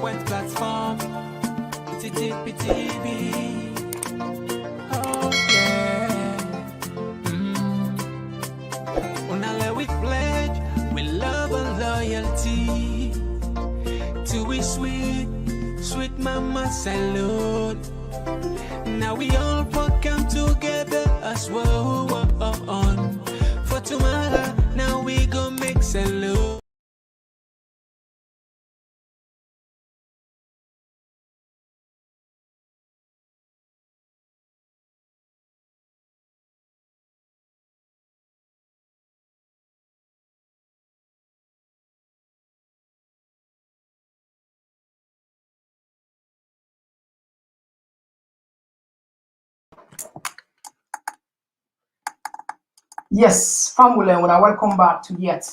point platform. TTPTV. Oh yeah. Unale we pledge with love and loyalty to we sweet mama salute. Now we all come together as well on for tomorrow. Now we go make salute. Yes, family, when I welcome back to yet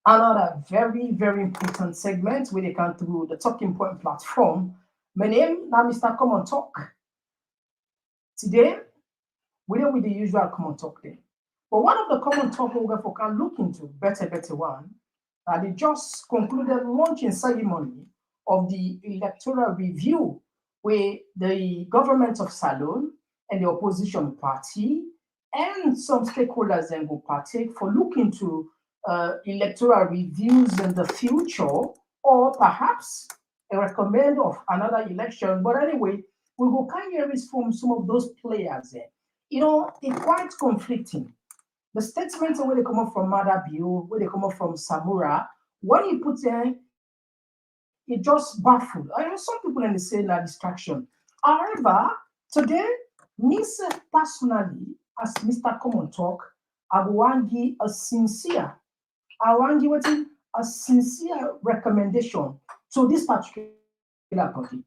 another very, very important segment where they come through the Talking Point platform. My name now Mr. Komon-Tok. Today, we don't with the usual Komon-Tok thing. But one of the common talk we can look into better one. They just concluded launching ceremony of the electoral review where the government of Salon and the opposition party and some stakeholders then will partake for looking to electoral reviews in the future, or perhaps a recommend of another election. But anyway, we will kind of from some of those players there. You know, it's quite conflicting. The statements where they come up from Madabio, where they come up from Samura, when you put in, it just baffled. I know some people in the say that distraction. However, today, me personally, as Mr. Komon-Tok, I want to give a sincere recommendation to this particular body.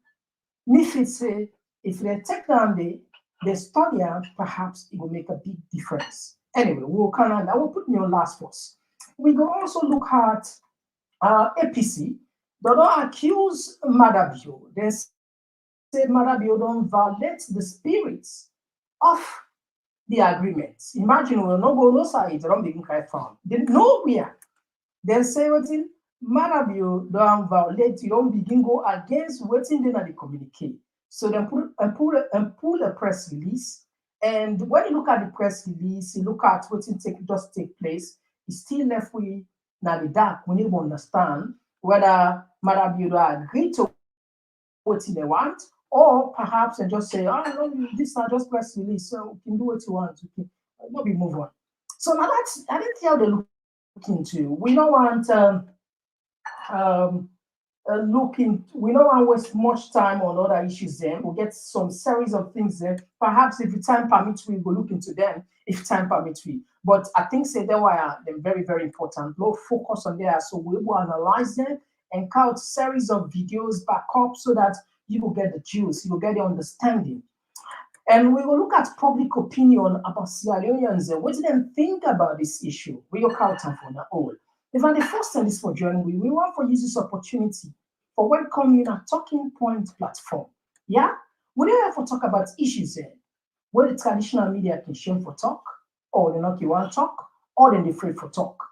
If it's if they take down the study, perhaps it will make a big difference. Anyway, I will put me on last first. We can also look at APC. They don't accuse Madabio. They say Madabio don't violate the spirits of the agreement. Imagine we'll not go no side, don't begin cry from. They nowhere. They say what in Madabio don't violate, you don't begin go against what's in the communicate. So then pull a press release. And when you look at the press release, you look at what just take place, it's still left with now the dark. We need to understand whether Madabio agree to what they want, or perhaps they just say, oh no, this is just press release, so you can do what you want. You can not be move on. So now that's I didn't how they look into. We don't want we don't want to waste much time on other issues then. We'll get some series of things then. Perhaps if time permits, we will look into them if time permits we. But I think say they were they're very, very important. Low focus on there. So we will analyze them and count series of videos back up so that you will get the juice, you will get the understanding. And we will look at public opinion about Sierra Leoneans and what do they think about this issue. We will count them for the whole. If I'm the first time this for joining, we want for use this opportunity for welcoming a talking point platform. Yeah? We don't have to talk about issues there where the traditional media can shame for talk, or they not you want talk, or then they afraid for talk.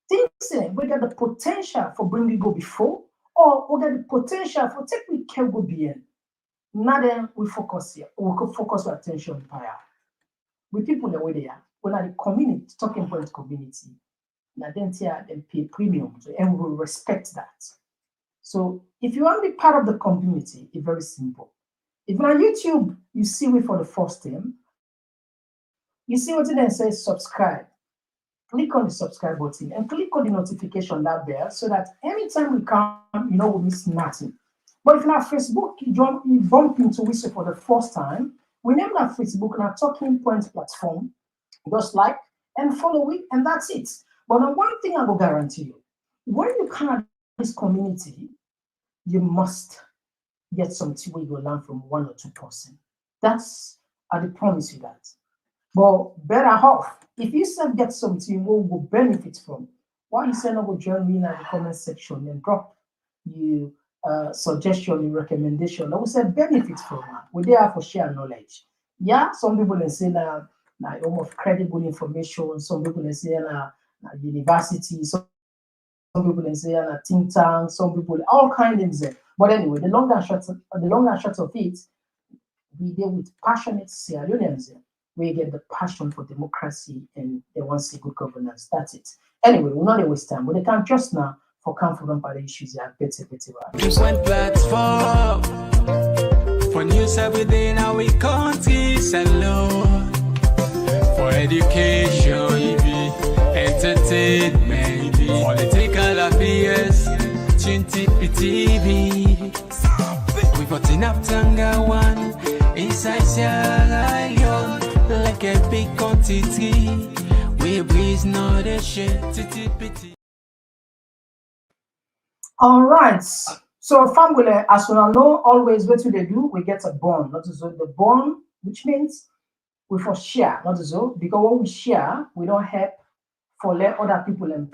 Things we get the potential for bringing go before, or we get the potential for taking care go beyond. Now then we focus here. We could focus our attention higher. With people the way they are. When are the community, talking point community, now then they pay premium, and we will respect that. So if you want to be part of the community, it's very simple. If on YouTube you see me for the first time, you see what it then says subscribe. Click on the subscribe button and click on the notification that bell so that anytime we come, you know we miss nothing. But if now Facebook, you bump into Whistle for the first time, we name that Facebook and our Talking Points platform. Just like and follow it, and that's it. But now one thing I will guarantee you, when you come at this community, you must get something where you will learn from 1 or 2%. That's I promise you that. But better off, if you still get something where you will benefit from, why you say not go join me in the comment section and drop you suggestion, your recommendation. I would say benefit from that. We there for share knowledge. Yeah, some people they say now almost credible information. Some people they say na university. Some people they say na think tank. Some people all kinds of things. But anyway, the long and short of it, we deal with passionate Sierra Leoneans. We get the passion for democracy and they want to see good governance. That's it. Anyway, we're not waste time, but they can just now for confident by the issues they are better. One platform for news every day now we countries alone. For education, entertainment, political affairs, TV. We put enough Tanga one inside Sierra Leone like a big quantity. We breeze not a shit. All right. So family, as we know, always what do they do? We get a bond, not so the bond, which means we for share, not so because when we share, we don't help for let other people and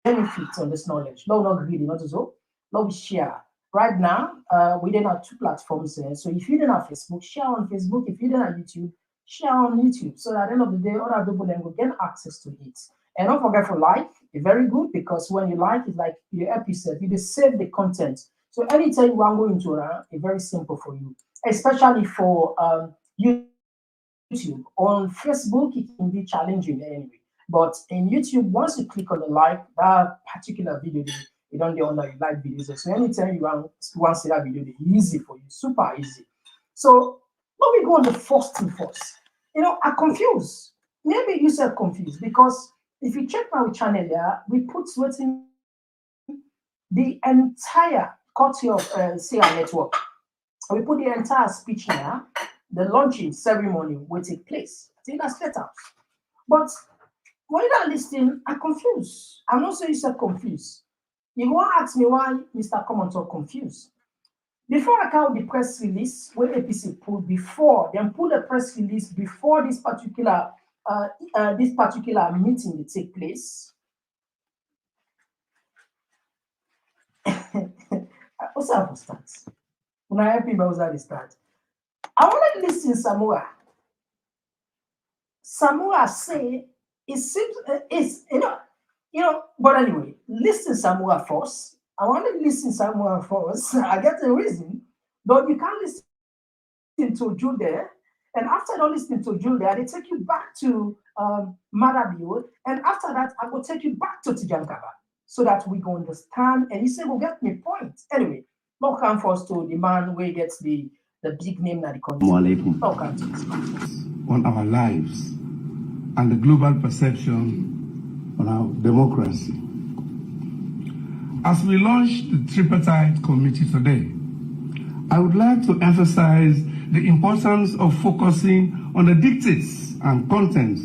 benefit on this knowledge. No, not greedy, not so. No, we share. Right now, we then have two platforms there. So if you don't have Facebook, share on Facebook. If you don't have YouTube, share on YouTube. So at the end of the day, other people then will get access to it. And don't forget for like, it's very good because when you like, it's like your episode, you just save the content. So anytime you want to go into it, it's very simple for you, especially for YouTube. On Facebook, it can be challenging anyway. But in YouTube, once you click on the like, that particular video, you don't get on the like videos. So anytime you want to see that video, it's easy for you, super easy. So let me go on the first thing first. I'm confused. Maybe you said confused because if you check my channel there, we put within the entire courtesy of CR Network. We put the entire speech here. The launching ceremony will take place. I think that's better. But when you are listening, I'm confused. I'm not saying you said confused. You want to ask me why Mr. Komon-Tok confused. Before I count the press release, where APC pulled before, then pull the press release before this particular meeting will take place. What's up for stats? When I help him, what's that start? I want to listen Samoa. Samoa say it seems it's but anyway, listen Samoa first. I want to listen Samoa first. I get the reason, but you can't listen to Jude there. And after not listening to Jude there, they take you back to Marabio. And after that, I will take you back to Tijankaba so that we can understand. And he said, "Well, get me point." Anyway, not come first to the man where he gets the big name that he comes on our lives and the global perception on our democracy. As we launch the tripartite committee today, I would like to emphasize the importance of focusing on the dictates and contents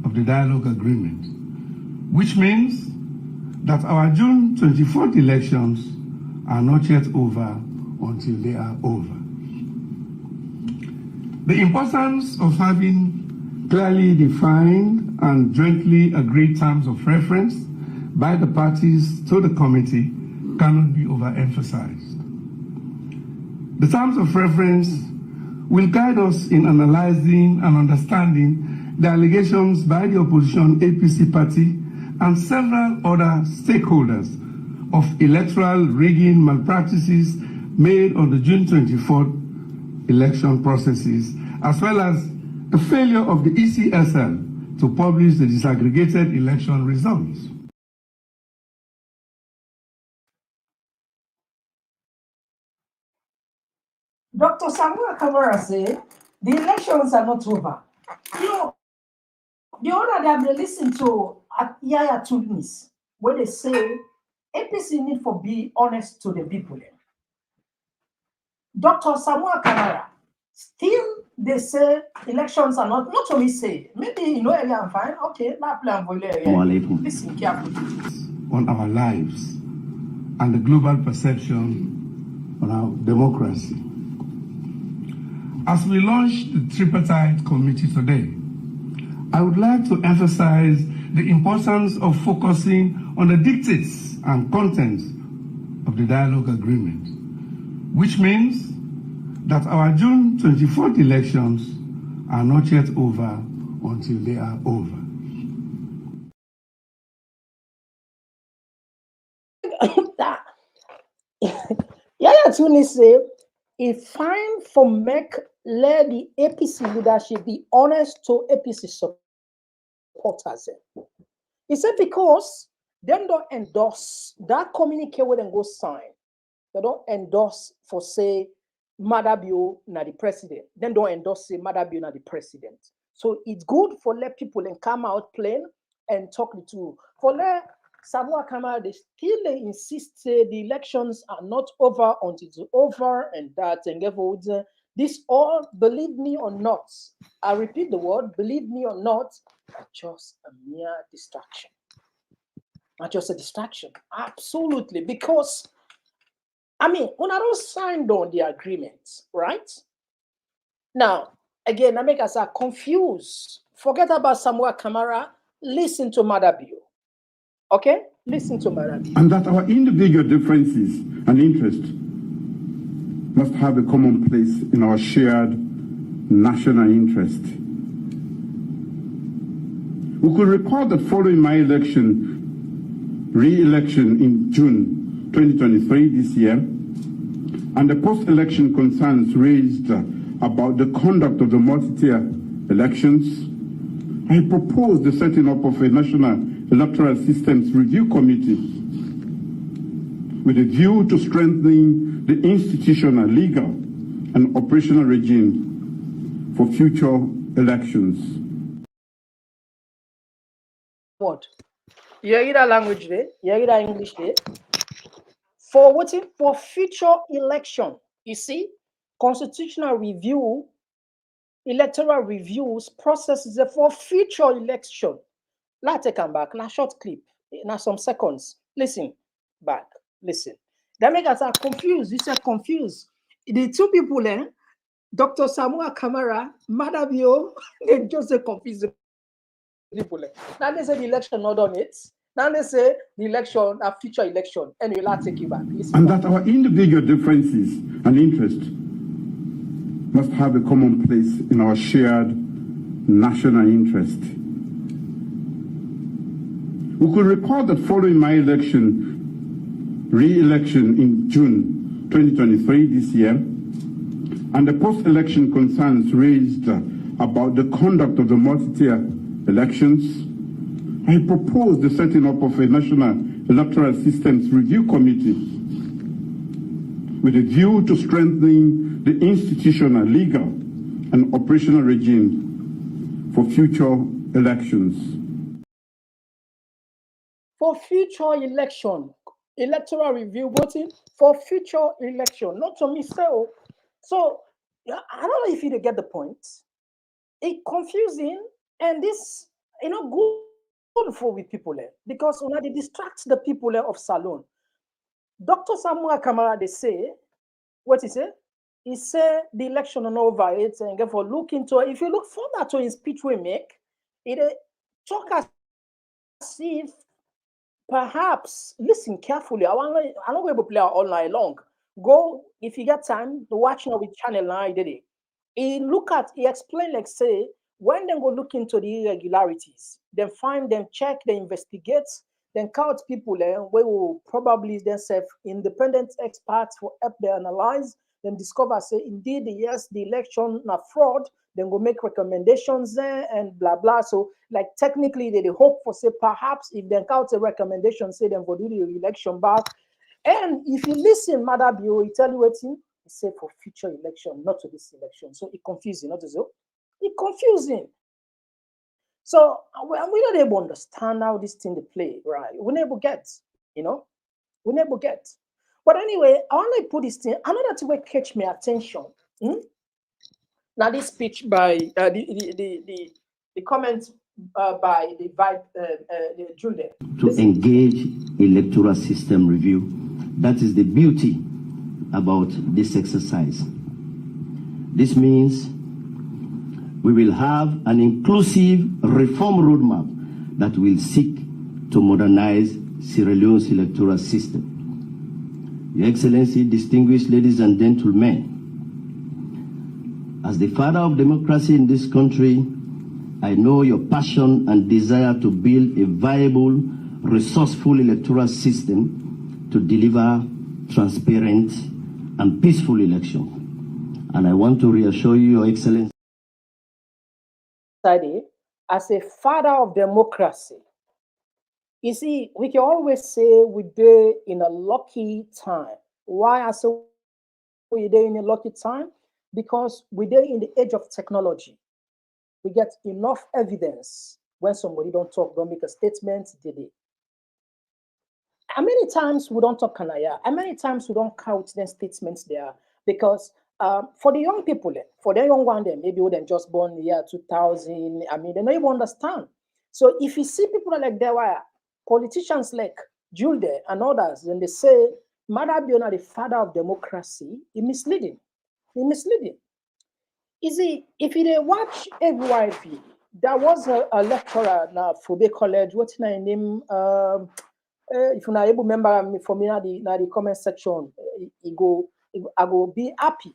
of the dialogue agreement, which means that our June 24th elections are not yet over until they are over. The importance of having clearly defined and jointly agreed terms of reference by the parties to the committee cannot be overemphasized. The terms of reference will guide us in analyzing and understanding the allegations by the opposition APC party and several other stakeholders of electoral rigging malpractices made on the June 24th election processes, as well as the failure of the ECSL to publish the disaggregated election results. Dr. Samuel Kamara said the elections are not over. The other that they listen to at Yaya Tunis, where they say APC need for be honest to the people. Dr. Samuel Kamara, still they say elections are not only say, maybe area I'm fine, okay, not plan for listen carefully. On our lives and the global perception on our democracy. As we launch the tripartite committee today, I would like to emphasize the importance of focusing on the dictates and contents of the dialogue agreement, which means that our June 24th elections are not yet over until they are over. that you say, it's fine for make let the APC leadership be honest to APC supporters. He said because them don't endorse that communique with them go sign. They don't endorse for say Madabio na the president. Then don't endorse say Madabio na the president. So it's good for let people and come out plain and talk the two. For let Samoa Kamara, they insist say the elections are not over until it's over and that and this all, believe me or not, I repeat the word, believe me or not, are just a mere distraction. Not just a distraction. Absolutely. Because I mean, when I don't signed on the agreement, right? Now, again, I make us confused. Forget about Samoa Kamara. Listen to Madabio. Okay? Listen to Madabio. And that our individual differences and interests must have a common place in our shared national interest. We could recall that following my re-election in June 2023 this year, and the post-election concerns raised about the conduct of the multi-tier elections, I proposed the setting up of a National Electoral Systems Review Committee with a view to strengthening the institutional, legal, and operational regime for future elections. What? You hear that language there? You hear that English there? For what? For future election. You see, constitutional review, electoral reviews processes for future election. Let's take them back. Now short clip. Now some seconds. Listen back. Listen. That make us confused. You said confused. The two people there, Dr. Samoa Kamara, Madabio, they just say confused people. Now they say the election not on it. Now they say the election, a future election, and we'll take you back. Listen and back. That our individual differences and interests must have a common place in our shared national interest. We could recall that following my re-election in June 2023 this year, and the post-election concerns raised about the conduct of the multi-tier elections, I proposed the setting up of a National Electoral Systems Review Committee with a view to strengthening the institutional, legal, and operational regime for future elections. For future election, electoral review voting for future election, not to me. So I don't know if you get the point. It's confusing, and this good for with people there because when they distract the people of Salon. Dr. Samoa Kamara, they say, what he say? He said the election is over it and therefore look into it. If you look further to his speech we make, it talk as if perhaps listen carefully. I'm not going to play all night long. Go if you get time to watch now with Channel 9 did it. He explained like say when they go look into the irregularities, then find them, check, they investigate, then count people there, we will probably themselves independent experts for help they analyze, then discover say indeed yes the election na fraud, then go make recommendations there and blah blah. So like technically they hope for say perhaps if they count a recommendation say then go do the election back. And if you listen, Madabio, he tell you what he say for future election, not to this election. So it confusing, not so. It's confusing. So we're not able to understand how this thing they play, right? We never get, we never get. But anyway, I want to put this thing. Another thing will catch my attention. Now this speech by the comments by the Julian. To engage electoral system review. That is the beauty about this exercise. This means we will have an inclusive reform roadmap that will seek to modernize Sierra Leone's electoral system. Your Excellency, distinguished ladies and gentlemen, as the father of democracy in this country, I know your passion and desire to build a viable, resourceful electoral system to deliver transparent and peaceful election. And I want to reassure you, Your Excellency, as a father of democracy, you see, we can always say we're in a lucky time. Why I say we're in a lucky time? Because we're in the age of technology. We get enough evidence when somebody don't talk, don't make a statement, did it. How many times we don't talk Kanaya? How many times we don't count the statements there? Because for the young people, for the young one, maybe they just born in the year 2000. I mean, they don't even understand. So if you see people like that, why politicians like Julde and others, then they say, Madabiona, the father of democracy, is misleading. It's misleading. You see, if you watch FYP, there was a lecturer now for the college, what's his name? If you're not able to remember me for me in the comment section, I go be happy.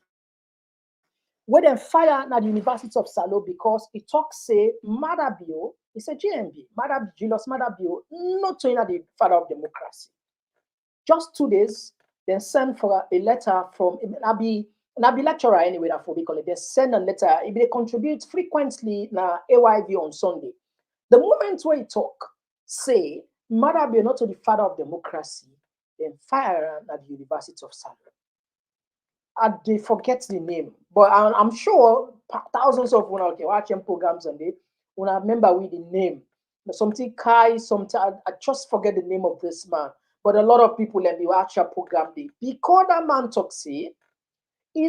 When they fire at the University of Salo because it talks say Madabio is a GMB, Julius Madabio, not to the father of democracy. Just 2 days, then send for a letter from Nabi lecturer anyway that for we call it. They send a letter. If they contribute frequently na AYV on Sunday, the moment where you talk, say Madabio not to the father of democracy, then fire at the University of Salo. They forget the name, but I'm sure thousands of watching programs and they when I remember with the name. Something Kai, something I just forget the name of this man. But a lot of people in the actual program, because that man talks, he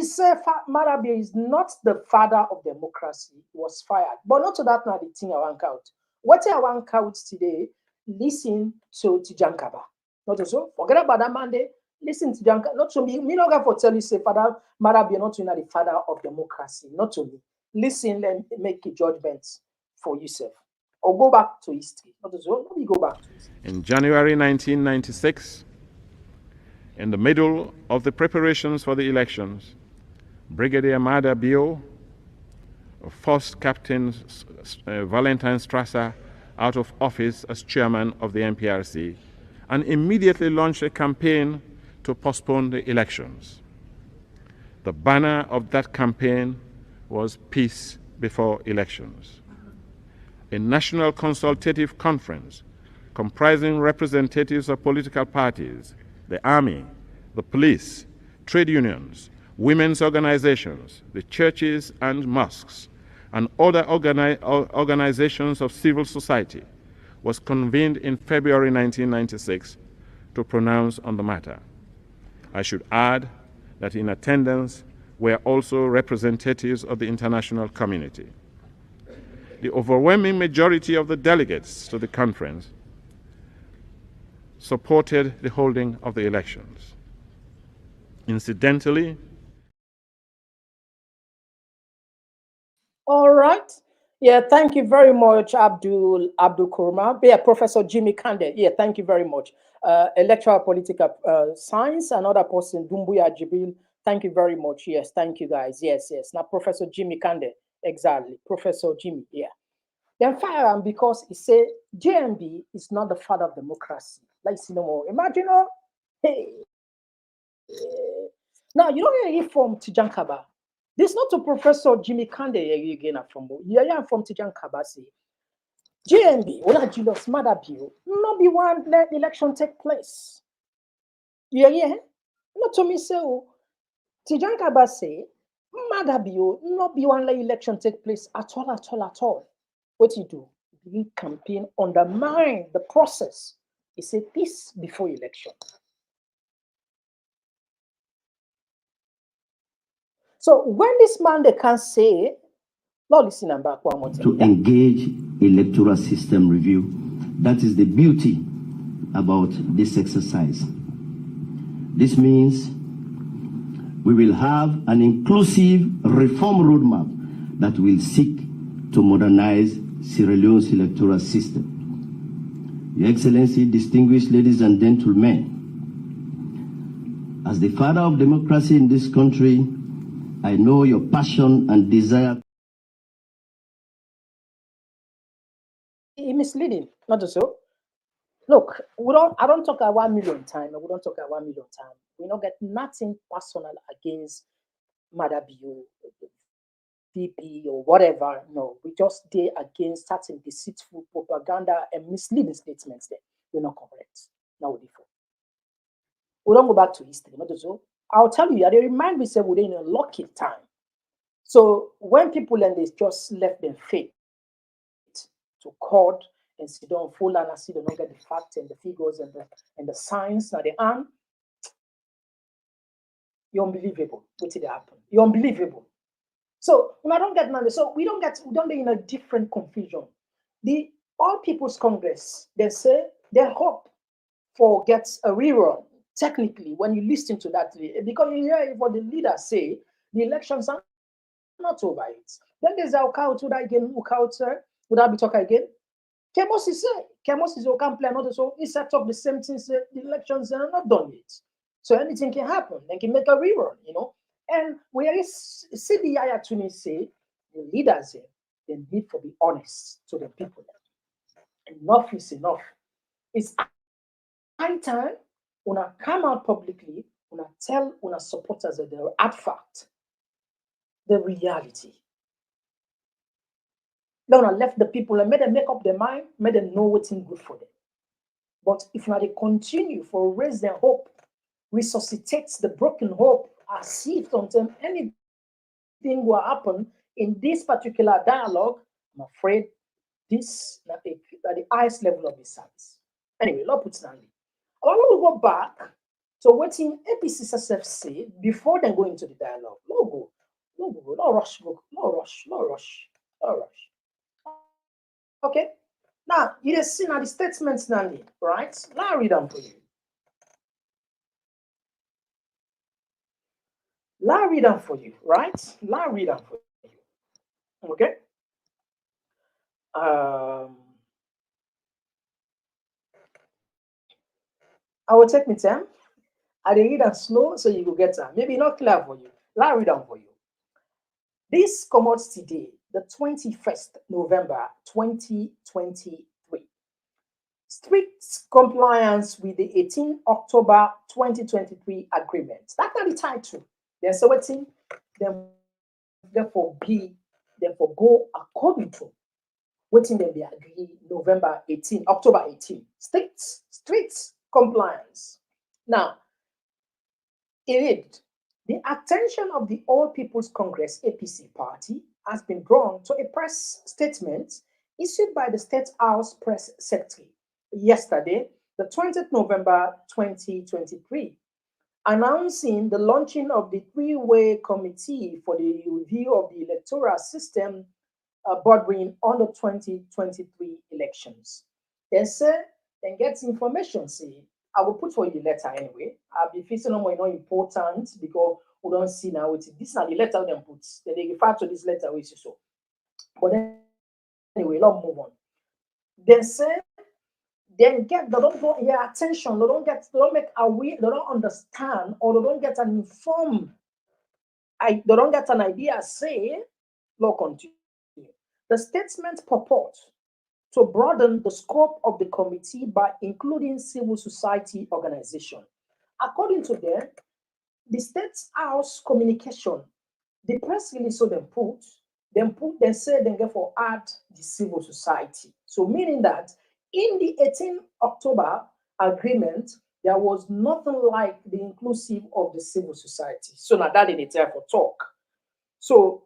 said Marabia is not the father of democracy, he was fired. But not to that now the thing I want out. What I want out today, listen to Tijankaba. Not so forget about that man there. Listen to Janka, not to me. Me not going to tell you, say, Father Marabia, not to the father of democracy, not to me. Listen and make a judgment for yourself. Or go back to history. Not to so, let me go back to history. In January 1996, in the middle of the preparations for the elections, Brigadier Madabio forced Captain Valentine Strasser out of office as chairman of the MPRC and immediately launched a campaign to postpone the elections. The banner of that campaign was Peace Before Elections. A national consultative conference comprising representatives of political parties, the army, the police, trade unions, women's organizations, the churches and mosques, and other organizations of civil society was convened in February 1996 to pronounce on the matter. I should add that in attendance were also representatives of the international community. The overwhelming majority of the delegates to the conference supported the holding of the elections. Incidentally, all right. Yeah, thank you very much, Abdul Kurma. Yeah, Professor Jimmy Kande. Yeah, thank you very much. Electoral political science, another person, Dumbuya Jibril. Thank you very much. Yes, thank you guys. Yes. Now, Professor Jimmy Kande. Exactly. Professor Jimmy, yeah. Then fire him because he said JMB is not the father of democracy. Like, see no more. Imagine, hey. Now, you don't hear it from Tijankaba. This is not to Professor Jimmy Kande again from yeah, from Tijankaba. JMB, or Julius Madabio, not be one let the election take place. Yeah. Not to me say, Tijankaba say, Madabio, not be one let election take place at all. What you do? You campaign, undermine the process. He said peace before election. So when this man they can say, Lord, listen and back one more time. To engage electoral system review. That is the beauty about this exercise. This means we will have an inclusive reform roadmap that will seek to modernize Sierra Leone's electoral system. Your Excellency, distinguished ladies and gentlemen, as the father of democracy in this country, I know your passion and desire. Misleading, not so. Look, I don't talk at 1 million times. We don't talk at 1 million times. We don't get nothing personal against Mother Bio, VP, or whatever. No, we just dare against certain deceitful propaganda and misleading statements there. We're not correct. Now we're different. We don't go back to history. Not so. I'll tell you, they remind me say we're in a lucky time. So when people and they just left their faith to court and sit down full and see they don't get the facts and the figures and the science that they are, you're unbelievable. What did happen? You're unbelievable. So when I don't get none, so we don't get in a different confusion. The All People's Congress, they say they hope for gets a rerun. Technically, when you listen to that, because you hear what the leaders say, the elections are not over it. Then there's a Ukao to that again, Ukao, would I be talking again? Kemos is say, Kemos is can play another, so he set up the same thing, say the elections are not done yet. So anything can happen. They can make a rerun, you know. And where is CBI actually say the leaders here, they need to be honest to the people. Enough is enough. It's high time when I come out publicly, when I tell when I supporters that the hard fact, the reality. Then I left the people and made them make up their mind, made them know what's good for them. But if now they continue for raise their hope, resuscitates the broken hope, as if sometimes anything will happen in this particular dialogue, I'm afraid this at the highest level of the service. Anyway, Lord puts down. I want to go back to what in APCSF say before they go into the dialogue. No rush, no rush. Okay. Now, you just see now the statements now, right? Now I read them for you. Let me read them for you, right? Let me read them for you. Okay. I will take my time. I will read them slow so you will get them. Maybe not clear for you. Let me read them for you. This comes today, the 21st November 2023. Strict compliance with the 18 October 2023 agreement. That's not the title. There's a waiting. Therefore go according to waiting them be agree November 18, October 18. Strict compliance. Now, the attention of the All People's Congress APC party has been drawn to a press statement issued by the State House Press Secretary yesterday, the 20th November 2023, announcing the launching of the three-way committee for the review of the electoral system bordering on the 2023 elections. They say, they get information, see, I will put for you the letter anyway. I'll be facing on more important because we don't see now. This is not the letter them put. Then they refer to this letter, which is so. But anyway, let's move on. They say, they don't get your attention, they don't make aware, they don't understand, or they don't get an informed, they don't get an idea, say, law continue. The statement purports to broaden the scope of the committee by including civil society organization. According to them, the State House communication, the press release so they say they get for add the civil society. So meaning that in the 18 October agreement, there was nothing like the inclusive of the civil society. So now that in it for talk. So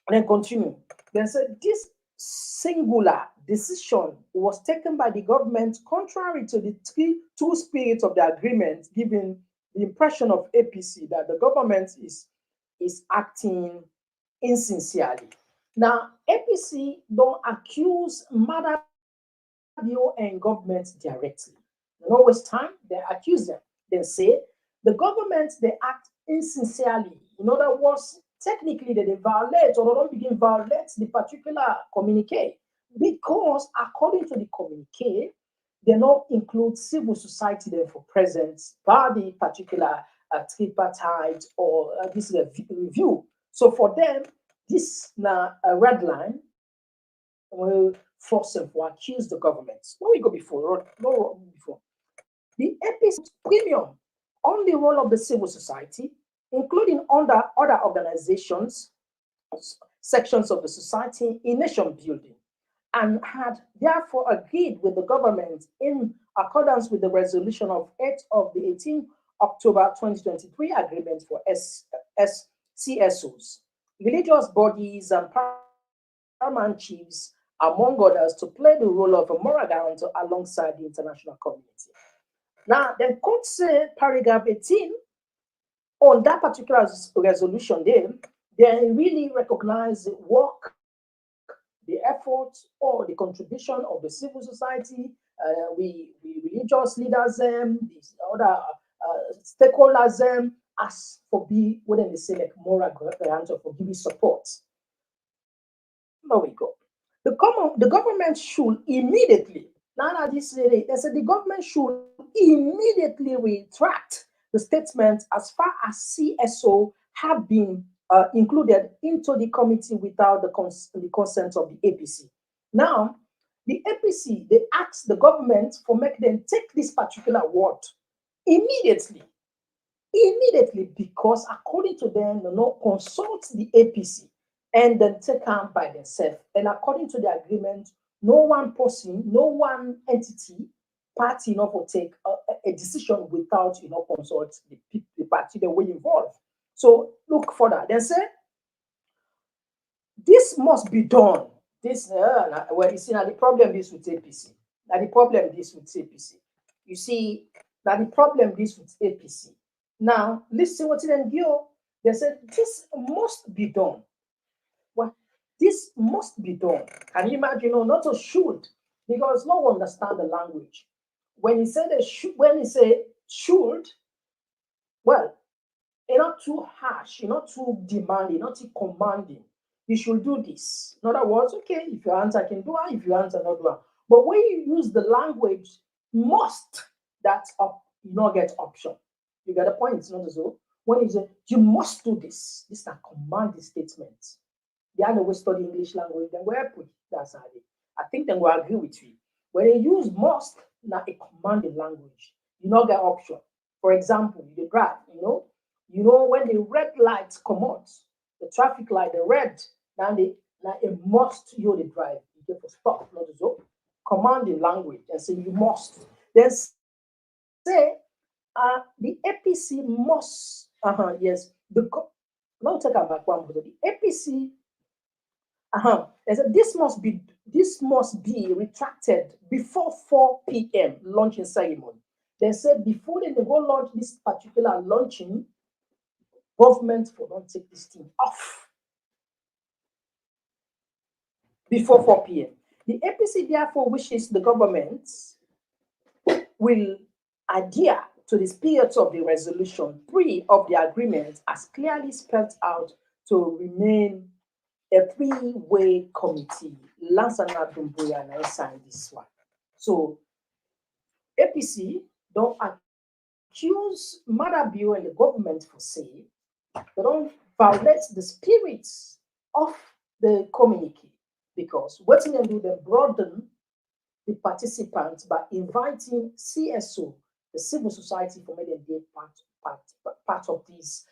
then continue. Then said this singular decision was taken by the government contrary to the two spirits of the agreement, giving the impression of APC that the government is acting insincerely. Now, APC don't accuse Mother and government directly. No waste time, they accuse them. They say the government, they act insincerely. In other words, technically they violate or don't begin violate the particular communique because according to the communique, they don't include civil society there for presence by the particular tripartite or this review. So for them, this now a red line will force them to accuse the government. When we go before, no before. The APC premium on the role of the civil society, including under other organizations, sections of the society in nation building, and had therefore agreed with the government in accordance with the resolution of 8 of the 18 October 2023 agreement for CSOs, religious bodies and paramount chiefs, among others, to play the role of a moral guarantor alongside the international community. Now, the court said paragraph 18 on that particular resolution, they really recognize the work, the effort, or the contribution of the civil society, we religious leaders, these other stakeholders, as for be what they say like moral guarantor for giving support. There we go. The government should immediately, now that this lady, they said the government should immediately retract the statement as far as CSO have been included into the committee without the consent of the APC. Now, the APC, they asked the government for make them take this particular word immediately, because according to them, consult the APC and then take on by themselves. And according to the agreement, no one person, no one entity, party, will take a decision without, consult the party that were involved. So look further. Then say, this must be done. This, well, you see, now the problem is with APC. Now the problem is with APC. You see, now the problem is with APC. Now, listen what it go. They said, this must be done. Well, this must be done. Can you imagine? Not a should, because no one understands the language. When he said when he say should, well, you're not too harsh, you're not too demanding, not too commanding. You should do this. In other words, okay, if your answer can do it, if your answer not do it. But when you use the language must, that's up, you not get option. You get the point, it's not so. When you say you must do this is a commanding statement. The other way study English language, then we'll put that's how it. I think then we'll agree with you. When you use must, not a commanding language, you not get option. For example, you drive, when the red lights come out, the traffic light, the red, now a must you the drive. You get to stop, not so. Commanding language and say you must. Then say the APC must. Yes. Now take a back one. The APC. They said this must be retracted before 4 p.m. launching ceremony. They said before they go launch this particular launching, government for don't take this thing off before 4 p.m. The APC therefore wishes the government will adhere to the spirit of the resolution 3 of the agreement as clearly spelled out to remain a 3-way committee. Lansana Dumbuya and I signed this one. So APC don't accuse Madabio and the government for saying they don't violate the spirit of the communique, because what they do, they broaden the participants by inviting CSO, the civil society, for making them part of this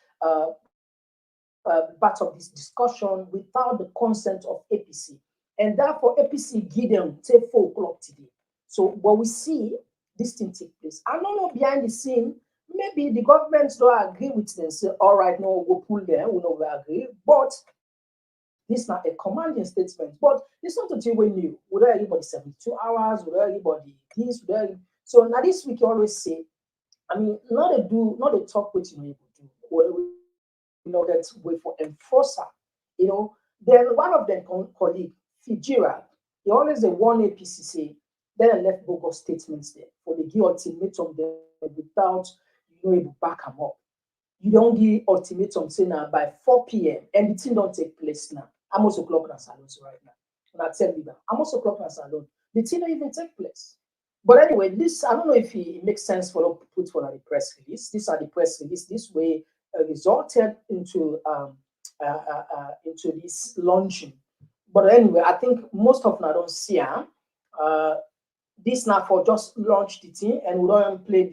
part of this discussion without the consent of APC, and therefore APC give them till 4 o'clock today. So what we see this thing take place. I don't know behind the scene. Maybe the government don't agree with them. Say, all right, no, we'll pull them. We know we agree, but this is not a commanding statement. But it's not until we knew. Would everybody 72 hours? Would everybody this? So now this week you always say, I mean, not a talk with you do. Well, that way for enforcer. Then one of them colleague, Fitzgerald, he always the one APC say, then I left bogus statements there for the give ultimatum there without able to back them up. You don't give ultimatum say now by 4 p.m. and the thing don't take place now. I'm also clock and salon right now. And I tell you that I'm also clock and salon. The thing don't even take place. But anyway, this I don't know if it makes sense for put for the press release. These are the press release. This way resulted into this launching. But anyway, I think most of them don't see this now for just launch the thing and we don't play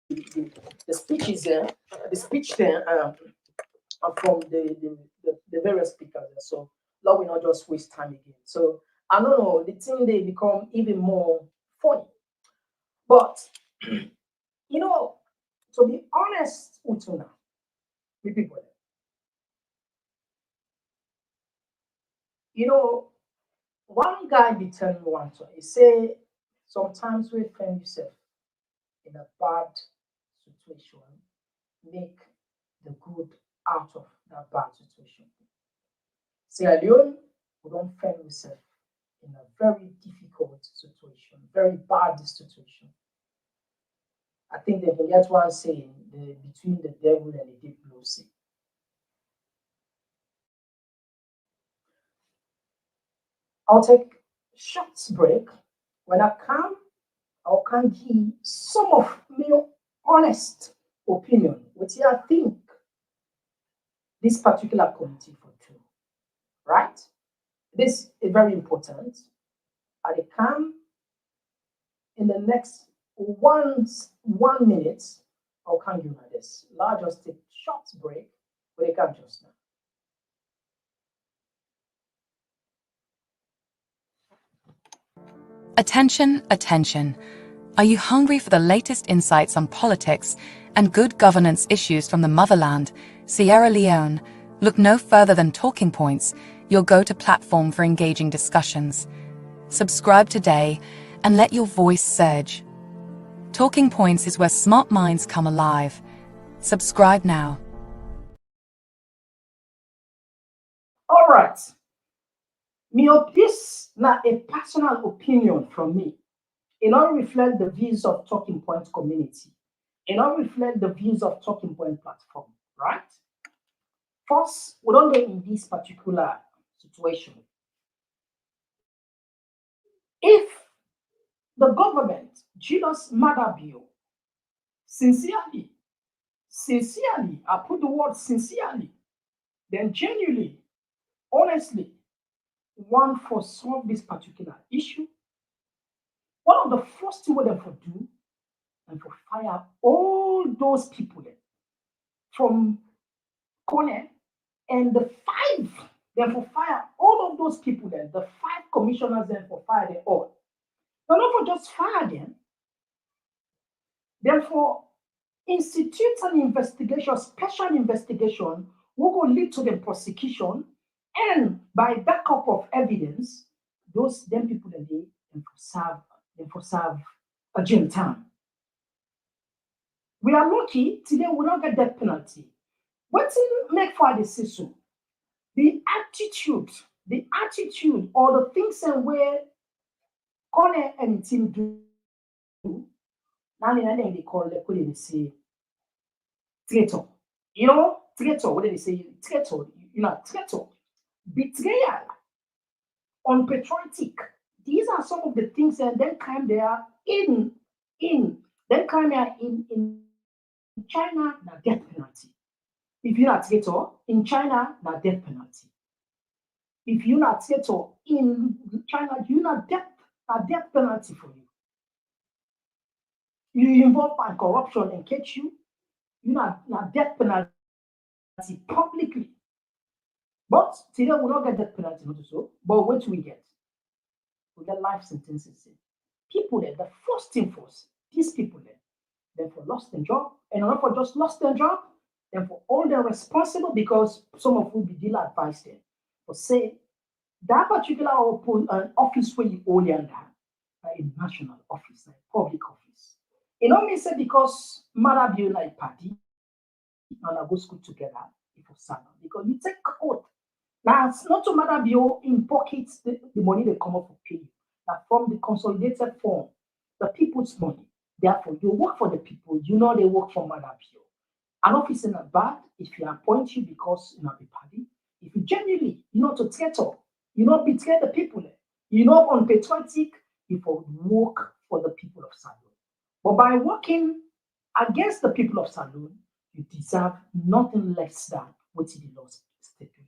the speeches there, the speech there from the various speakers. So Lord will not just waste time again. So I don't know, the thing they become even more funny. But you know, to be honest with you now, with people, you know, one guy be telling me one time, he say sometimes we find yourself in a bad situation, make the good out of that bad situation. Sierra Leone, we don't find ourselves in a very difficult situation, very bad situation. I think they can get one saying between the devil and the deep blue sea. I'll take short break. When I come, I can give some of my honest opinion, which I think this particular committee for two, right? This is very important. I come in the next 1 minute. I'll come you like this. I'll just take short break, but it come just now. Attention, attention. Are you hungry for the latest insights on politics and good governance issues from the motherland, Sierra Leone? Look no further than Talking Points, your go-to platform for engaging discussions. Subscribe today and let your voice surge. Talking Points is where smart minds come alive. Subscribe now. All right. This now a personal opinion from me. It not reflect the views of Talking Point community. It not reflect the views of Talking Point platform, right? First, we don't go in this particular situation. If the government, Julius Madabio, sincerely, I put the word sincerely, then genuinely, honestly, want for solve this particular issue, one of the first things them for do and for fire all those people from Kone and the five, then for fire all of those people then, the five commissioners then for fire them all. Now not for just fire them, therefore institute an investigation, special investigation, will go lead to the prosecution, and by backup of evidence, those them people that they for serve a jail time. We are lucky today we don't get death penalty. What's in make for the system? The attitude, or the things and where Kone and team do. Now they call they say traitor. You know, traitor, what do they say? Traitor, traitor, betrayal, unpatriotic. These are some of the things that then come there in China, na death penalty. If you're not traitor in China, na death penalty. If you're not traitor in China, you're not death penalty for you. You involve in corruption and catch you, you're not death penalty publicly. But today we don't get death penalty, not so. But what do we get? We get life sentences. People there, the first thing first, these people there, they for lost their job, and not for just lost their job, then for all they're responsible because some of will be deal advice there. But say that particular office where you owe under a national office, like public office. It don't mean say because Marabio like party and I go school together for summer because you take oath. Now it's not to Marabio in pockets the money they come up for pay you. Now from the consolidated form, the people's money. Therefore, you work for the people, you know they work for Marabio. An office is not bad if you appoint you because you not the party. If you genuinely, to traitor, you not betray the people, you not unpatriotic, you for work for the people of Salon. But by working against the people of Salon, you deserve nothing less than what the law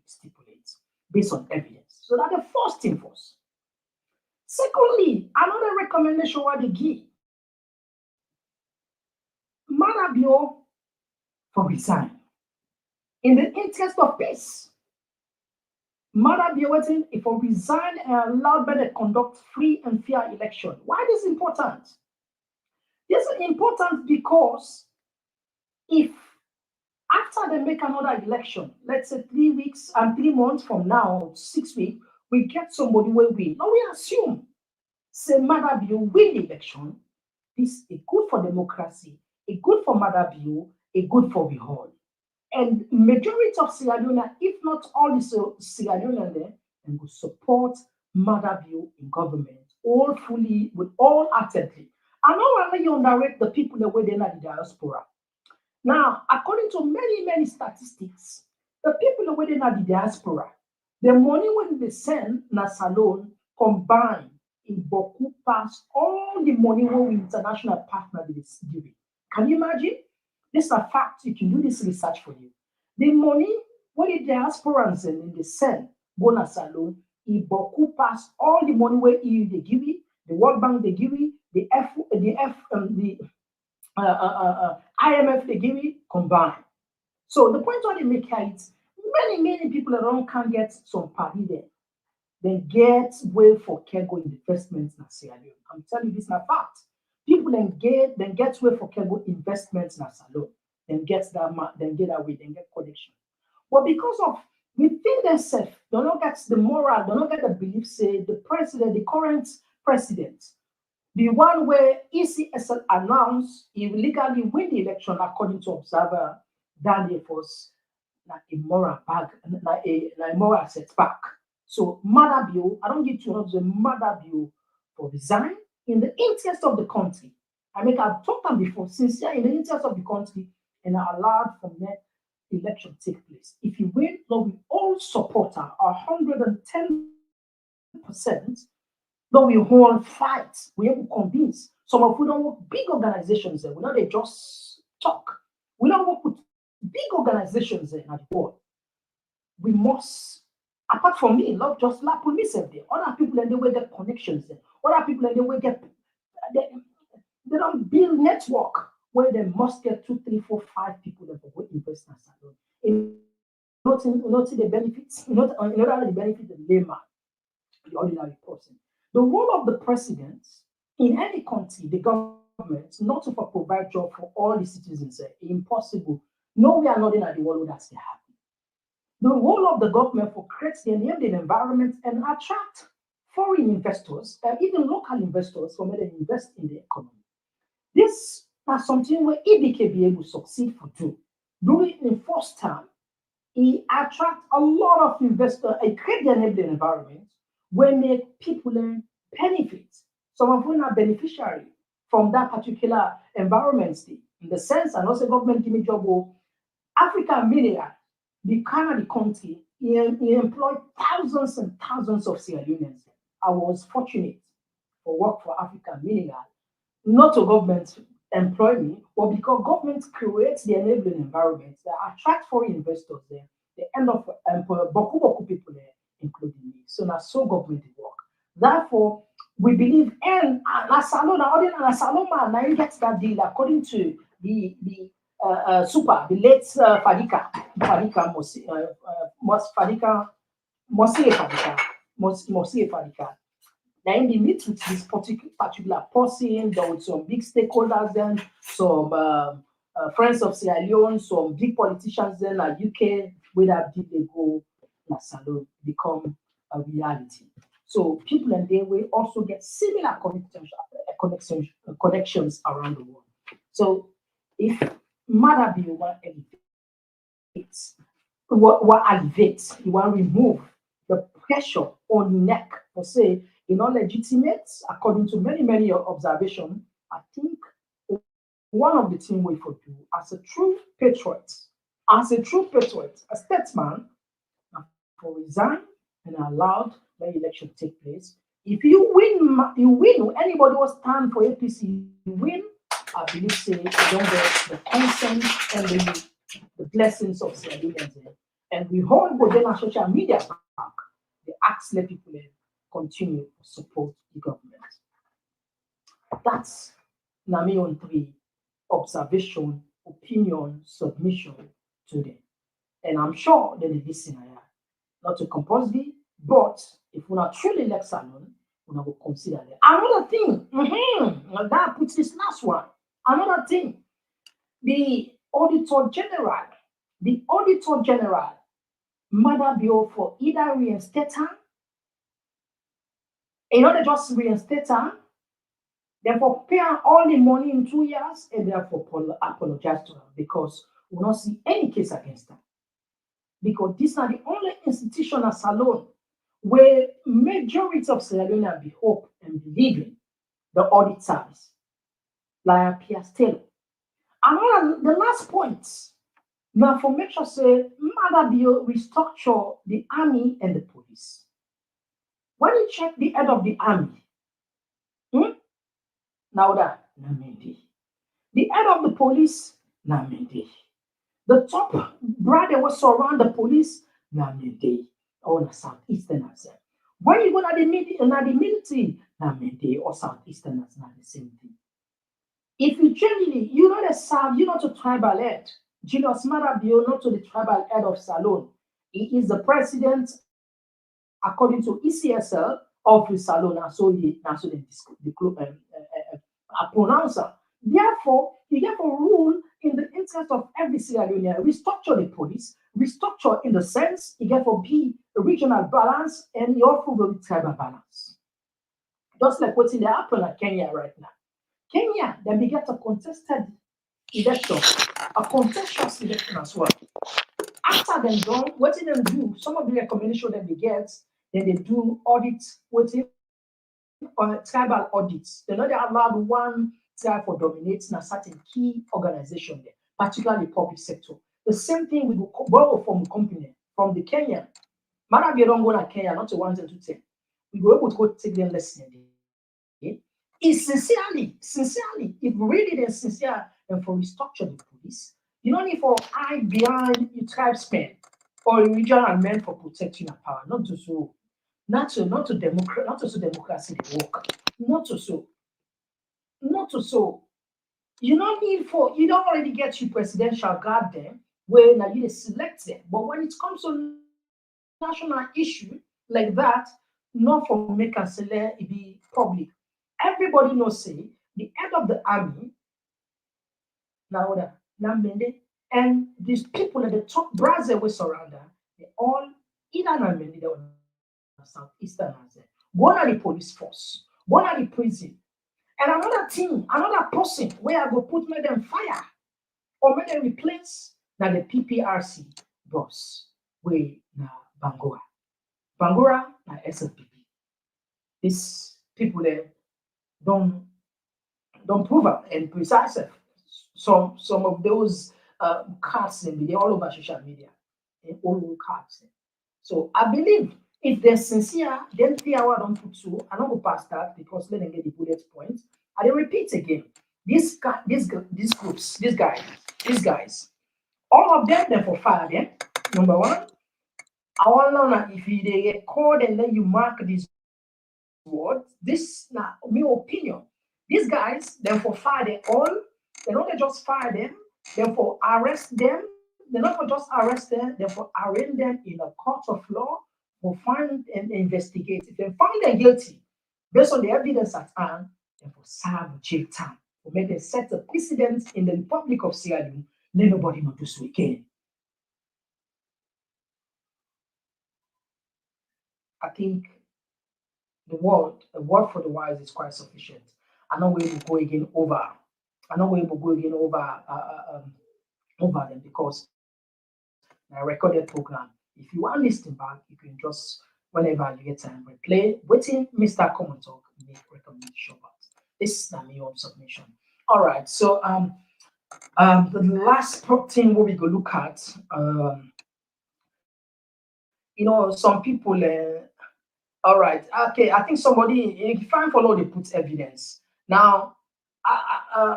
stipulates based on evidence. So that's the first thing first. Secondly, another recommendation what they give. Manabio for resign in the interest of peace. Manabio waiting for resign and allow better conduct free and fair election. Why is this important? This is important because if after they make another election, let's say 3 weeks and 3 months from now, 6 weeks, we get somebody will win. Now we assume, say Madabio win the election. This is good for democracy, a good for Madabio, a good for the whole. And majority of Sierra Leone, if not all the Sierra Leone there, and will support Madabio in government, all fully, with all heartedly. I don't want to underrate the people that were in the diaspora. Now, according to many statistics, the people that were in the diaspora, the money when they send na salon combined in Boku pass all the money when we international partner is giving. Can you imagine? This is a fact. You can do this research for you. The money when the diasporans and they send go na salon, in Boku pass all the money where EU they give it, the World Bank they give it, the IMF they give it combined. So the point why they make here is many people around can get some party there. They get way for cargo investments in Sierra Leone. I'm telling you this is a fact. People then get way for cargo investments in Salon. Then get that way, then get connection. But because of within themselves, they don't get the moral, they don't get the belief, say the president, the current president, the one where ECSL announced he will legally win the election according to observer Daniel Force, like a moral bag, like a moral setback. So Madabio, I don't get to know the Madabio for resign in the interest of the country. I've talked about before, sincere in the interest of the country, and I allowed from that election take place. If you win, we all support her 110%. No, we all fight. We have to convince. Some of we don't work big organizations there. We know they just talk. We don't work with big organizations there in the world. We must, apart from me, not just la police there. Other people and they will get connections there. Other people and they will get they don't build network where they must get 2, 3, 4, 5 people that will invest in not the benefits, not the benefit of the layman, the ordinary person. The role of the president in any country, the government, not to provide job for all the citizens, impossible. No, we are not in the world that's happen. The role of the government for create the enabling environment and attract foreign investors, even local investors, from where they invest in the economy. This is something where EBK be able to succeed for do. During the first time, he attract a lot of investors, create the enabling environment where make people benefit. Some of them are beneficiary from that particular environment in the sense, and also government give me job. African media, the kind of the country, he employed thousands and thousands of Sierra Leoneans. I was fortunate for work for African media, not to government employ me, but because government creates the enabling environment that attract foreign investors there, they end up employ boku people there, including me. So now so government work. Therefore, we believe and Saloma now gets that deal according to the super, the late Fadika Mosie Fadika. Now in the meet with this particular person, there were some big stakeholders then, some friends of Sierra Leone, some big politicians then at UK, where that did they go na Salon become a reality. So people and they will also get similar connections around the world. So if Madabio will elevate, you want to remove the pressure on the neck for say, legitimate, according to many observations, I think one of the things we for do as a true patriot, a statesman, for resign and allowed the election take place. If you win, anybody will stand for APC, you win, I believe say you don't get the consent and the blessings of Sierra Leoneans. And we hold Bodena on social media back. They ask let people continue to support the government. That's Nami on 3 observation, opinion, submission to them. And I'm sure that they listen here. Not to compulsory, but if we are truly like Salon, we will consider that. Another thing, that puts this last one. Another thing, the Auditor General, Mother Bill for either reinstate her, in order just reinstate her, therefore pay her all the money in 2 years, and therefore apologize to her because we don't see any case against her. Because these are the only institution as alone where majority of Sierra Leoneans be hope and believe in the auditors, like Pierre Stella. And the last point, now for make sure say Mother Bill restructure the army and the police. When you check the head of the army, now that Namende. The head of the police, Namende. The top brother was surround the police, Namende. Or the southeastern as well. When you go to the military, Namende or southeastern as not the same thing. If you genuinely, you know the serve, you know to tribal head. Julius Marabio, not to the tribal head of Salon. He is the president, according to ECSL, of the Salon, and so the pronouncer. Therefore, he gave a rule in the interest of every Sierra Leonean, restructure the police, restructure in the sense he gave for be a regional balance and he also will be tribal balance. Just like what's in the happen at Kenya right now. Kenya, they began a contested election, a contentious election as well. After them done, what did them do? Some of the recommendation that they get, then they do audit, tribal audits. They're not allowed one tribe for dominating a certain key organization there, particularly the public sector. The same thing we will borrow from the company, from the Kenyan. Maybe don't go to Kenya, not to 1 and 2 10. We go able to go take them lesson. Okay? It's sincerely, if really they're sincere and for restructure the police, you don't need for eye behind your tribesmen or a regional men for protecting your power, not to so. Not to democracy they work. Not to so. You don't need for you don't already get your presidential guard them where now you select them. But when it comes to national issue like that, not for make and select it be public. Everybody knows say the head of the army now and these people at the top Brazil we surround them, they all either Namende or Southeastern Asia. One are the police force, one are the prison, and another team, another person where I go put me them fire or make them replace now the PPRC boss way now Bangura. Bangura na SLPP. These people there don't prove up and precise. Some of those cards they're all over social media and all over cards. So I believe if they're sincere, then 3 hours don't put through. I don't go past that because let them get the bullet points. And then repeat again. These groups, these guys, all of them, therefore fire them. Number one, I want to know if they record and then you mark these words. This now my opinion. These guys, therefore fire them all. They don't just fire them, therefore arrest them. They're not going to just arrest them, therefore arraign them in a court of law for find and investigate. If they find them guilty, based on the evidence at hand, therefore serve jail time. For make them set a precedent in the Republic of Sierra Leone, let nobody know this again. I think a word for the wise is quite sufficient. I'm not going to go again over. Over them because a recorded program. If you want to listen back, you can just whenever you get time replay. Waiting, Mr. Komon-Tok make recommendation about this is my own submission. All right, so the last thing we go look at, some people. All right, okay. I think somebody if you find follow they put evidence now.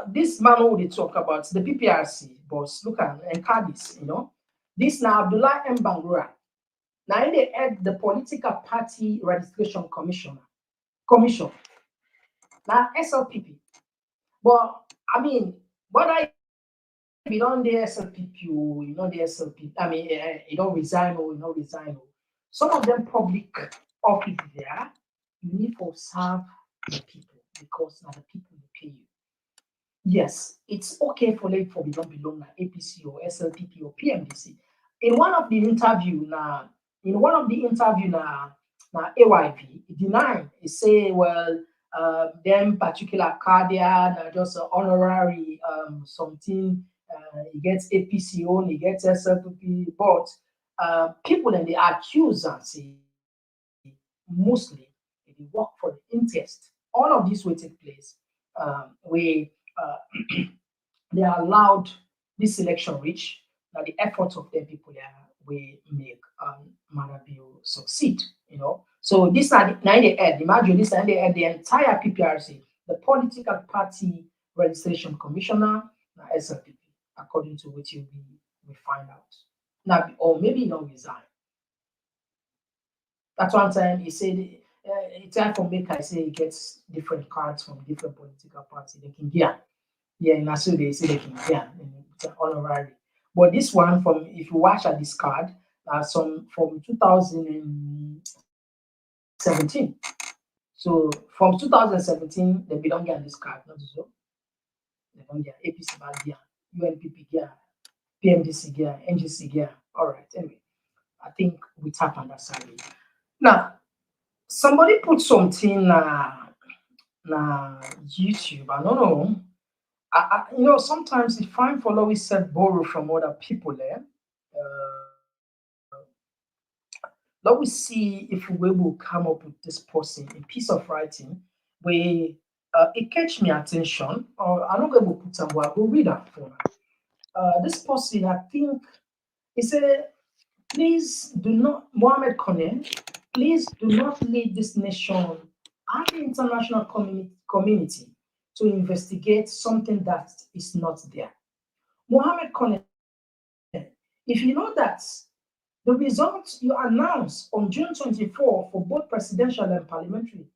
This man who they talk about the PPRC boss, look at and Cadiz, this now Abdullah M. Bangura. Now they head the political party registration commission. Now SLPP. But I mean, But you don't the SLPP, you know the SLP. I mean, you don't resign or you don't resign. Some of them public office there, you need to serve the people because now the people will pay you. Yes, it's okay for late for we don't belong na APC or SLPP or PMDC. In one of the interview na AYP, he denied. He say, well, them particular cardia na just honorary something. He gets APC on, he gets SLPP, but people and they accuse and say mostly they work for the interest. All of this will take place. We they are allowed this election reach that the efforts of the people there will make Manabio succeed. So this are now the head. Imagine this and the entire PPRC, the political party registration commissioner, SLPP, according to what we find out. Now, or maybe he don't resign. That's one time he said it's time for make I say he gets different cards from different political parties. They can get. Yeah, in Asu they say they can it's an honorary. But this one from if you watch at this card, some from 2017. So from 2017, they don't get this card, not so. They don't get APC Badia, UNPP gear, PMDC gear, NGC gear. All right, anyway. I think we tap on that side. Now, somebody put something na YouTube. I don't know. Sometimes it's fine for always set borrow from other people there. Let me see if we will come up with this person a piece of writing where it catch me attention. Or I'm not going to put some. I will read that for this person. I think he said, "Please do not, Mohammed Kone. Please do not lead this nation and the international community to investigate something that is not there." Mohammed Kone, if you know that the results you announced on June 24 for both presidential and parliamentary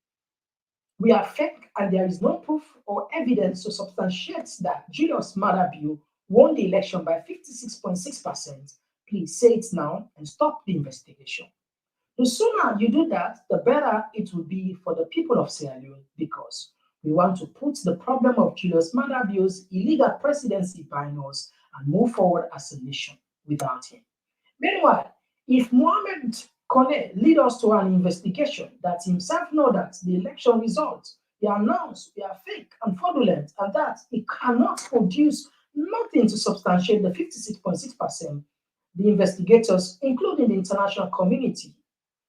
were fake and there is no proof or evidence to substantiate that Julius Maada Bio won the election by 56.6%, please say it now and stop the investigation. The sooner you do that, the better it will be for the people of Sierra Leone because we want to put the problem of Julius Maada Bio's illegal presidency behind us and move forward as a nation without him. Meanwhile, if Mohammed Kone lead us to an investigation that himself know that the election results they announced they are fake and fraudulent and that he cannot produce nothing to substantiate the 56.6%, the investigators, including the international community,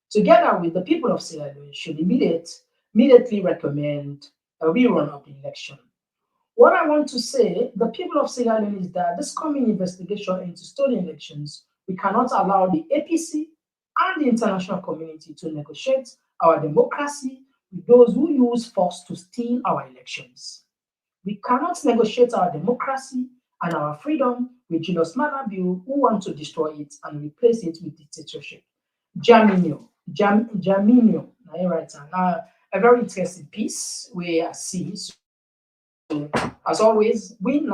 together with the people of Sierra Leone, should immediately recommend a rerun of the election. What I want to say, the people of Sierra Leone, is that this coming investigation into stolen elections, we cannot allow the APC and the international community to negotiate our democracy with those who use force to steal our elections. We cannot negotiate our democracy and our freedom with Julius Maada Bio who want to destroy it and replace it with dictatorship. Jaminio, now a very interesting piece where I see. So, as always, we they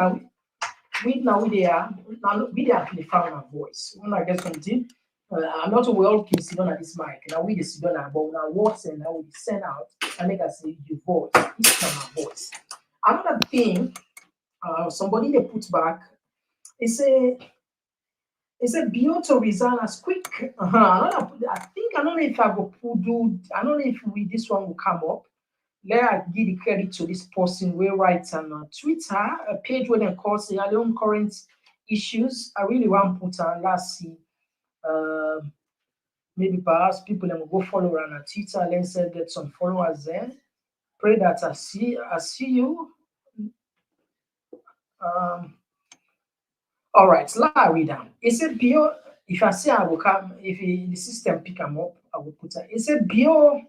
are amplify our voice. When I get something, I'm not well can sit on at this mic. Now we sit on but now words and now we send out and make us say your voice. It's not my voice. Another thing, somebody they put back, it's a Bio to resign as quick. I don't know if I go do. I don't know if this one will come up. Let I give the credit to this person who writes on Twitter, a page where they call Sierra Leone current issues. I really want to put on let's see. Maybe perhaps people will go follow her on Twitter. Let's say get some followers there. Pray that I see you. All right, so let's read down. It said Bio. If I say I will come, if the system pick them up, I will put it. It said Bio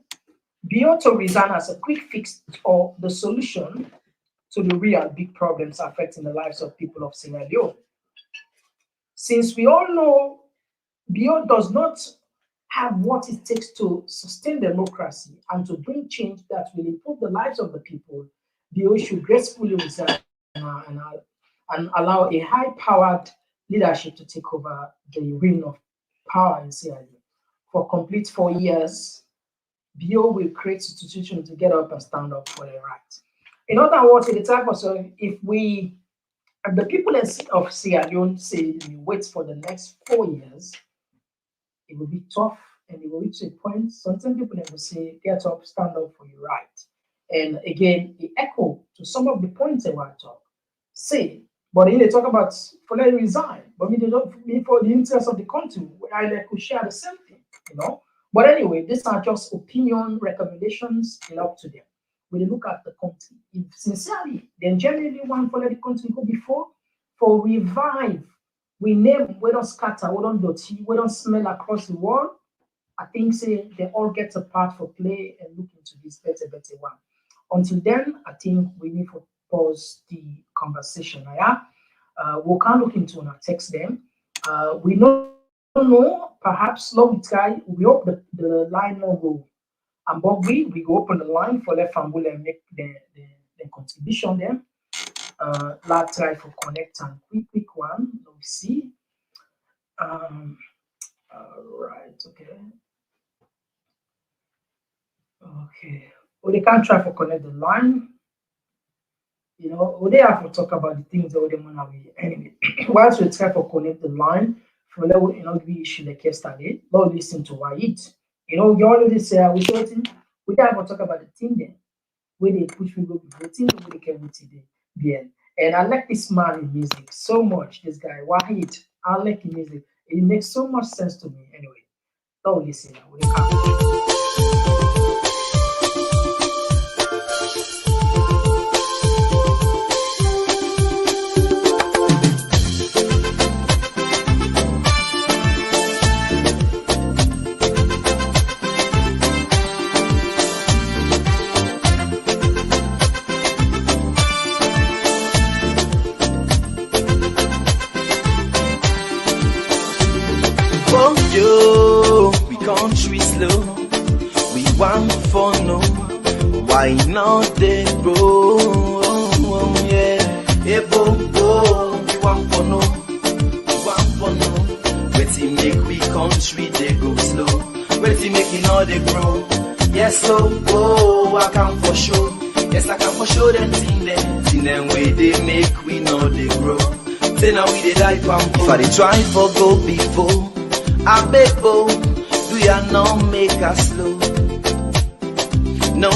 to resign as a quick fix or the solution to the real big problems affecting the lives of people of Sierra Leone. Since we all know Bio does not have what it takes to sustain democracy and to bring change that will improve the lives of the people, Bio should gracefully resign. and allow a high-powered leadership to take over the reign of power in Sierra Leone. For complete 4 years, BO will create institutions to get up and stand up for their rights. In other words, in the type of so if we and the people of Sierra Leone say we wait for the next 4 years, it will be tough and it will reach a point. Sometimes people will say, get up, stand up for your right. And again, it echo to some of the points that I talk. Say, but then they talk about for let resign, but me they don't mean for the interest of the country. I could share the same thing. But anyway, these are just opinion recommendations and up to them. When you look at the country, if sincerely, then generally want for let the country go before for revive. We name, we don't scatter, we don't dirty, we don't smell across the world. I think say they all get a part for play and look into this better one. Until then, I think we need to pause the conversation. Yeah? We can look into and text them. We don't know, perhaps long time, we hope the line no go. And but we go open the line for let family and make the contribution there. Let's try for connect and quick one. Let me see. All right, okay. Okay. Well, they can't try for connect the line. They have to talk about the things that they want to be anyway. Whilst we try to connect the line, for level, we issue the case study, don't listen to why it. You already say, we certain, we have to talk about the thing then, where they push people voting, where they can vote the And I like this man in music so much, this guy, Wahid. I like his music. It makes so much sense to me anyway. Don't listen now. We can't. Country slow, we want for no. Why not they grow? Yeah, hey bo, we want for no. We want for no. Wait make we country they go slow. Wait make it all they grow. Yes so I can for sure. Yes I can for sure them thing them way they make we know they grow. Say now we they die from. If I they try for go before, I beg bo. Do ya not make us slow? No.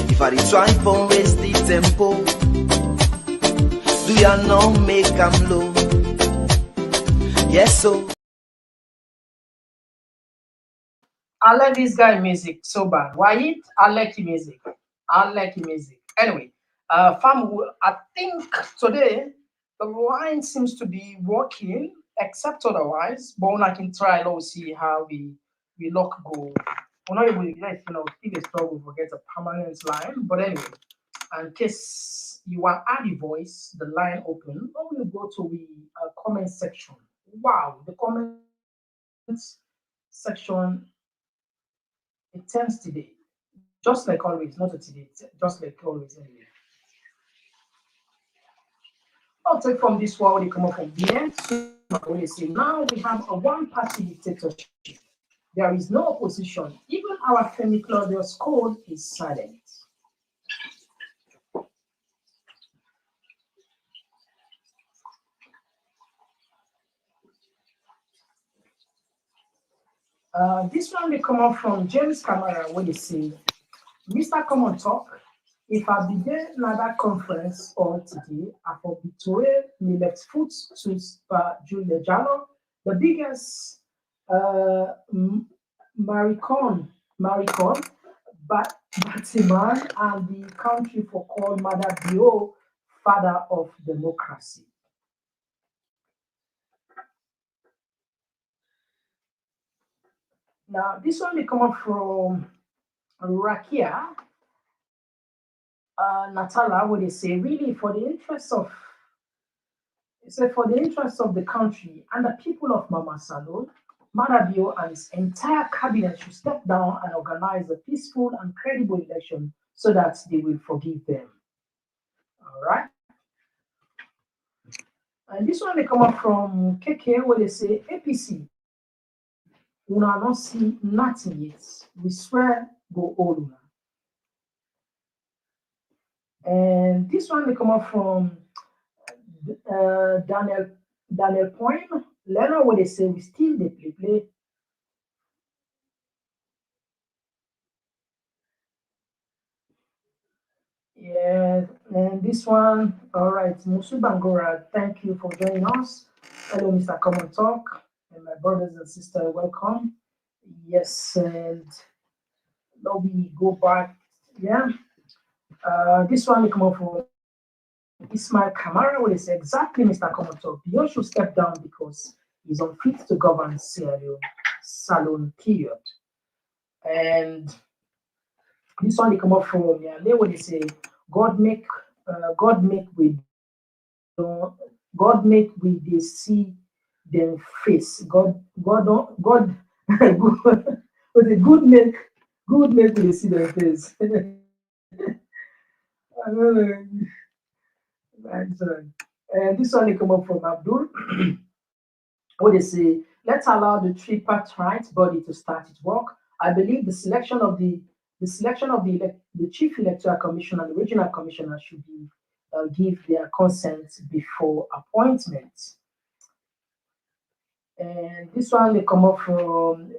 If I try for raise the tempo, do ya not make them low? Yes, so. I like this guy music so bad. Why? I like his music. Anyway, fam, I think today the line seems to be working. Except otherwise, but when I can try, let's see how we lock go. We're not able to still a struggle to get a permanent line, but anyway, in case you want to add a voice, the line open, we will go to the comment section. Wow, the comments section it tends today, just like always, not today, just like always anyway. I'll take from this one when they come up from the end. When they say now we have a one-party dictatorship. There is no opposition. Even our Femi Claudius code is silent. This one will come up from James Camara when they say, Mr. Komon-Tok, if I be there another conference or today, I for Victoria, me left foot to Julia Jallo, the biggest Maricon, Batiman, and the country for called Mother Bio, father of democracy. Now, this one will come up from Rakia. Natala, where they say, really, for the interest of the country and the people of Mama Salon, Marabio and his entire cabinet should step down and organize a peaceful and credible election so that they will forgive them. All right. And this one they come up from KK where they say APC, una not see nothing yet. We swear go all una. And this one they come up from Daniel Poem. Learner where they say we still they play. Yeah, and this one, all right, Musu Bangora, thank you for joining us. Hello, Mr. Komon-Tok, and my brothers and sisters, welcome. Yes, and now we go back. Yeah, this one will come up from Ismail Kamara, where he says, exactly, Mr. Komon-Tok, you should step down because he's unfit to govern Sierra Leone, Salon, period. And this one they come up from Yale, where they say, God make we God make we dey see them face. God good, but the good make we dey see them face. I don't know. That's, and this one they come up from Abdul, where they say, let's allow the tripartite body to start its work. I believe the chief electoral commission and the regional commissioner should be give their consent before appointment. And this one they come up from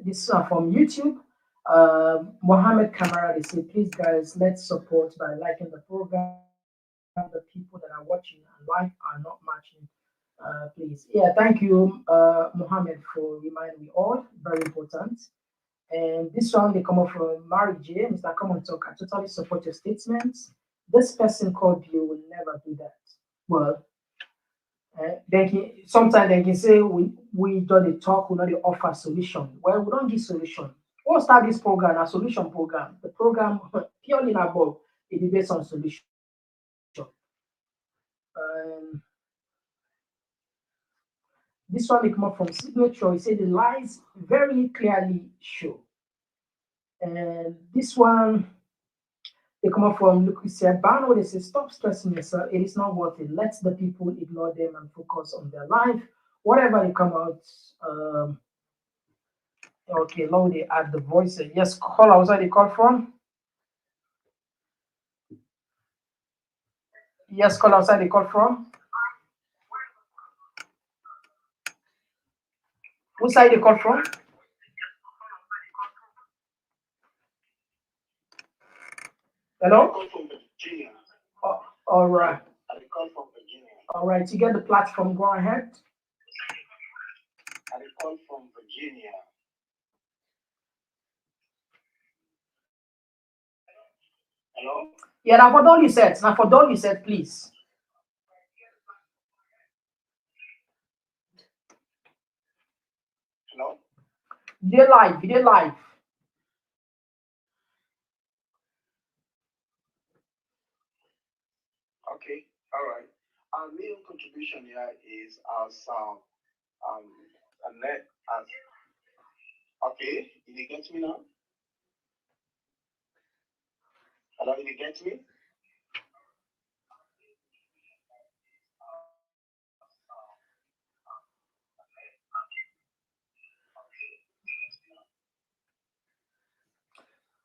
from YouTube. Mohammed Kamara, they say, please guys, let's support by liking the program. The people that are watching and live are not matching. Please. Yeah, thank you, Mohammed, for reminding me all. Very important. And this one they come up from Mary J. Mr. Komon-Tok, I totally support your statements. This person called you will never do that. Well, sometimes they can say we don't dey talk, we not dey offer solution. Well, we don't give solution. We'll start this program, a solution program. The program purely in above, it is based on solution. Um, this one they come up from signature. He said the lies very clearly show. And this one they come up from Lucretia Bano. They say, stop stressing yourself. It is not worth it. Let the people ignore them and focus on their life. Whatever they come out, okay, now they add the voice. Yes, call outside they call from. Yes, call outside they call from. Which side they call from? Hello? Call from Virginia. Oh, all right. I call from Virginia. All right, you get the platform. Go ahead. I call from Virginia. Hello? Yeah, now for all you said. Now for all you said, please. Hello? Video live. Video live. Okay, all right. Our main contribution here is as a net as okay. Did you get me now? Hello, did you get me?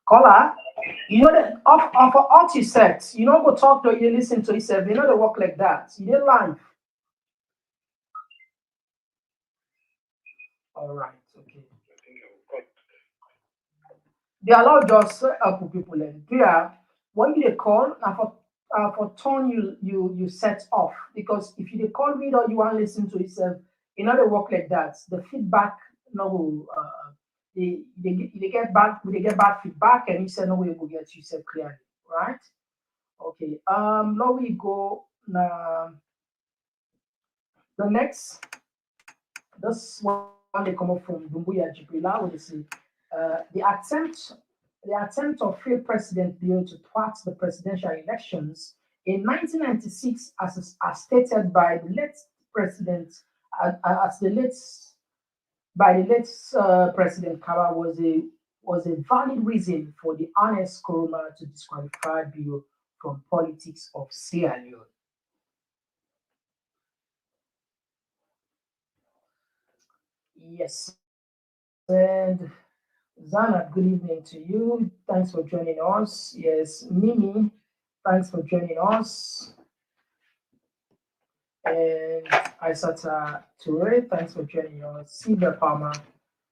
Caller, you know that of what you said, you know go talk to you listen to yourself. You know they work like that. You did live. All right, okay. They allow just help people and there when you they call now for turn you set off because if you they call me or you want to listen to yourself, you know they work like that. The feedback no go they get bad feedback and you say no way will get yourself clearly, right? Okay. Now we go now the next this one they come up from Dumbuya Jibrila where they say the attempt of failed President Bill to thwart the presidential elections in 1996, as stated by the late president, as the late by the late President Kawa was a valid reason for the honest Kuruma to disqualify Bill from politics of Sierra Leone. Yes. And Zana, good evening to you. Thanks for joining us. Yes, Mimi, thanks for joining us. And Isata Toure, thanks for joining us. Sylvia Palmer,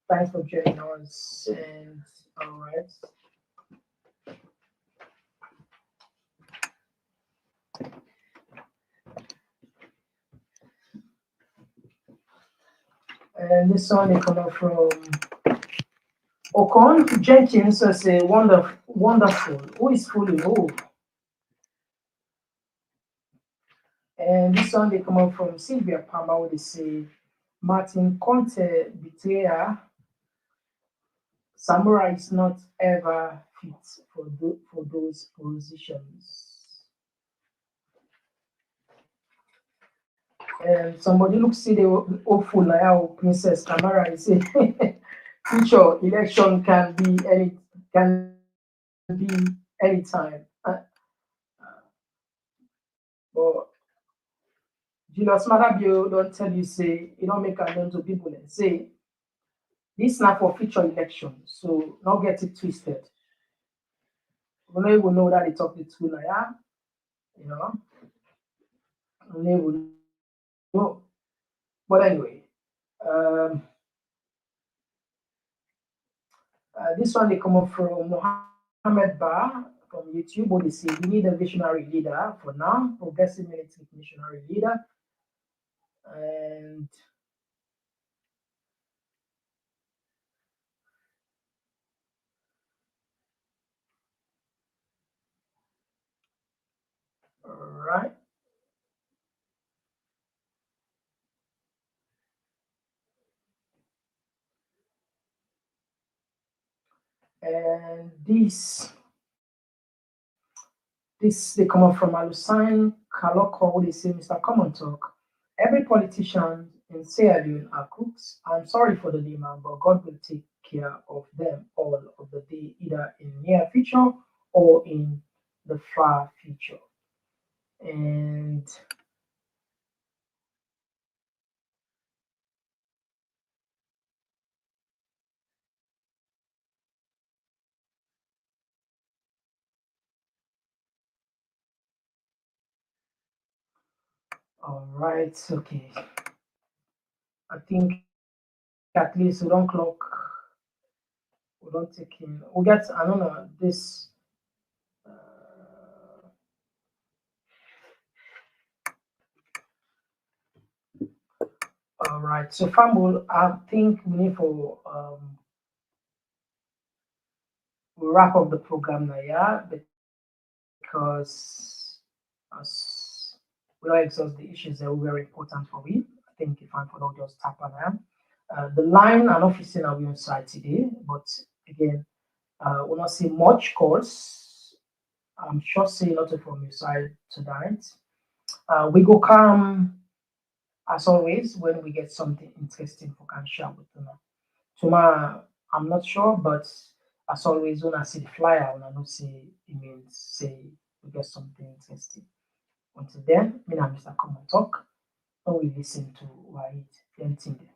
thanks for joining us. And all right. And this one is coming from Okon Jenkins. Say wonderful. Who is fully who? And this one they come up from Sylvia Palmer, where they say Martin Conte betrayer. Samurai is not ever fit for those positions. And somebody looks see the hopeful like how Princess Tamara is saying future election can be anytime. But Julius Madabio don't tell you say you don't make a known to people and say this now for future elections, so not get it twisted. We don't even know that they talk the two like that, you know. We don't even know. But anyway, um, this one they come up from Mohammed Bar from YouTube. What they say, we need a visionary leader for now, progressive military missionary leader, and all right. And this they come up from Alusan Kaloko, they say, Mr. Komon-Tok. Every politician in Sierra Leone are crooks. I'm sorry for the demand, but God will take care of them all of the day, either in near future or in the far future. And all right, okay. I think at least we don't clock, we don't take in. We get, I don't know, this. All right, so Fambul, I think we need for we'll wrap up the program now, yeah, because as we don't exhaust the issues that are very important for me. I think if I'm for just tap on them. The line and officing are we on site today, but again, we'll not see much calls. I'm sure say not from your side tonight. We go come as always when we get something interesting for can share with them. Tomorrow, I'm not sure, but as always, when I see the flyer, when I don't see it means say we get something interesting. Until then, me and Mr. Komon-Tok, and we listen to Wahid Fentinde.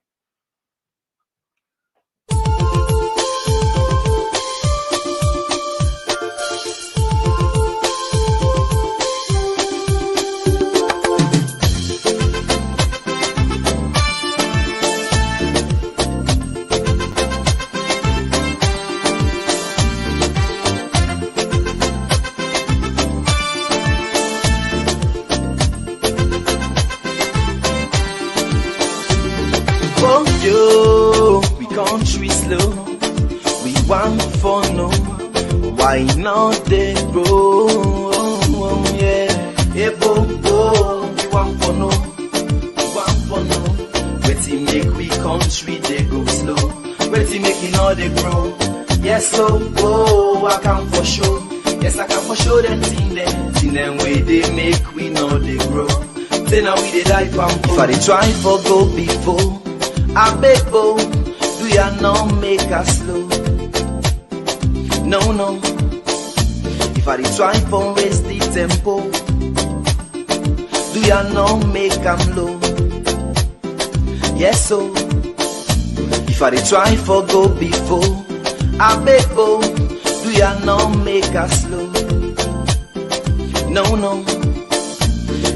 We country slow, we want for no. Why not they grow? Yeah, hey, bo, we want for no, we want for no. Waiting make we country they go slow. Waiting making all they grow. Yes, so I can for sure. Yes, I can for sure them thing them way they make we know they grow. Then now we they die pampo. If I they try for go before. I beg, do ya not make us slow? No. If I try for raise the tempo, do ya not make 'em low? Yes, so If I dey try for go before, I beg oh, do ya not make us slow? No, no.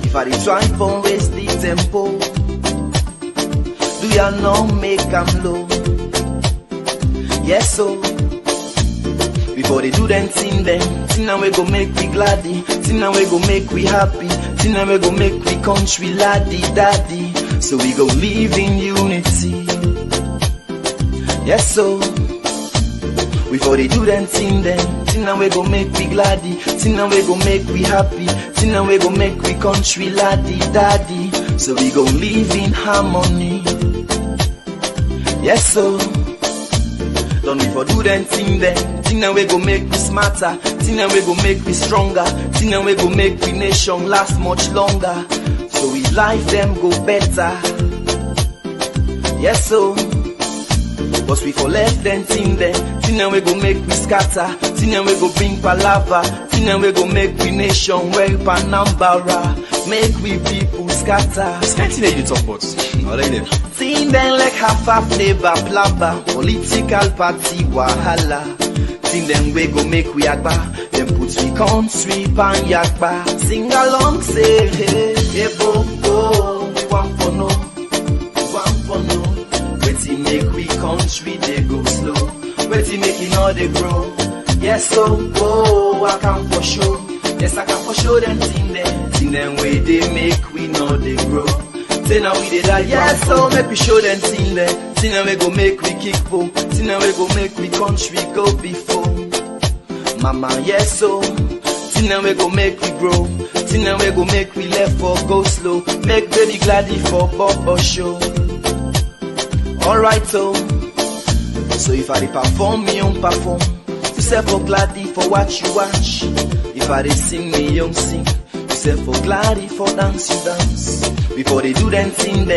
If I dey try for raise the tempo, do ya not make am low? Yes, so before they do them thing now we go make we gladdy, thing now we go make we happy, thing now we go make we country laddie daddy. So we go live in unity. Yes, so before they do them thing now we go make we gladdy, thing now we go make we happy, thing now we go make we country laddie daddy. So we go live in harmony. Yes, so don't we for do them thing now we go make we smarter, thing now we go make we stronger, thing now we go make we nation last much longer. So we life them go better. Yes, so but we for left them thing now we go make we scatter, thing now we go bring palava, thing now we go make we nation well Panambara, make we people scatter. Thing you talk about, Thing them like half a flavor plaba, political party wahala. Thing them we go make we agba, them put we country pan yakba. Sing along say hey, hey bo bo, we want for no, waiting make we country they go slow, waiting make it all they grow. Yes so oh, I can for sure, yes I can for sure them thing them way they make we know they grow. Say now we did that, yes, so make we show them thing now we go make we kick po, thing now we go make we country go before. Mama, yes, so thing now we go make we grow, thing now we go make we left for go slow, make baby gladdy for Bobo show. Alright, so if I dey perform, me on perform, you say for gladdy for watch you watch, if I dey sing, me on sing, you say for gladdy for dance you dance. Before they do them thing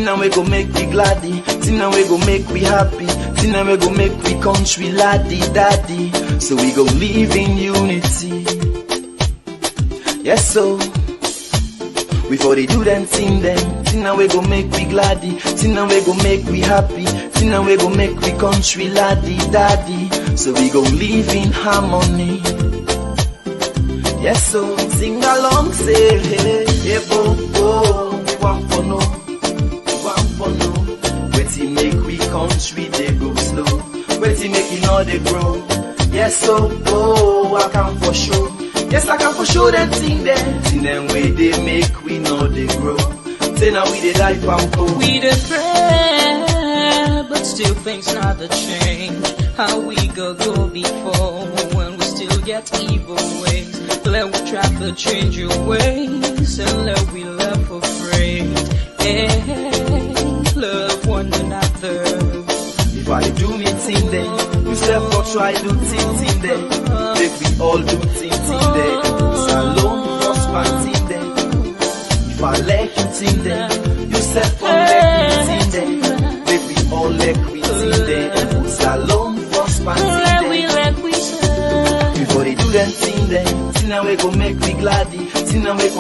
now we go make we gladdy, thing now we go make we happy, thing now we go make we country laddie daddy. So we go live in unity. Yes, so before they do them thing now we go make we gladdy, thing now we go make we happy, thing now we go make we country laddie daddy. So we go live in harmony. Yes, so sing along, say hey, hey bo bo. One for no, waiting make we country they go slow, waiting make it all they grow. Yes, so oh, I can for sure, yes I can for sure them thing them way they make we know they grow. Say now we they die pampo. We the pray, but still things not the change. How we go before when we still get evil ways. Let we try to change your ways and let we love for free. Hey, love one another. If I do me thing you step for try do thing make we all do thing Salon prosper thing if I let you thing you step for let me thing make we all let we thing Salon prosper thing before they do them thing now we go make we gladdy, now we go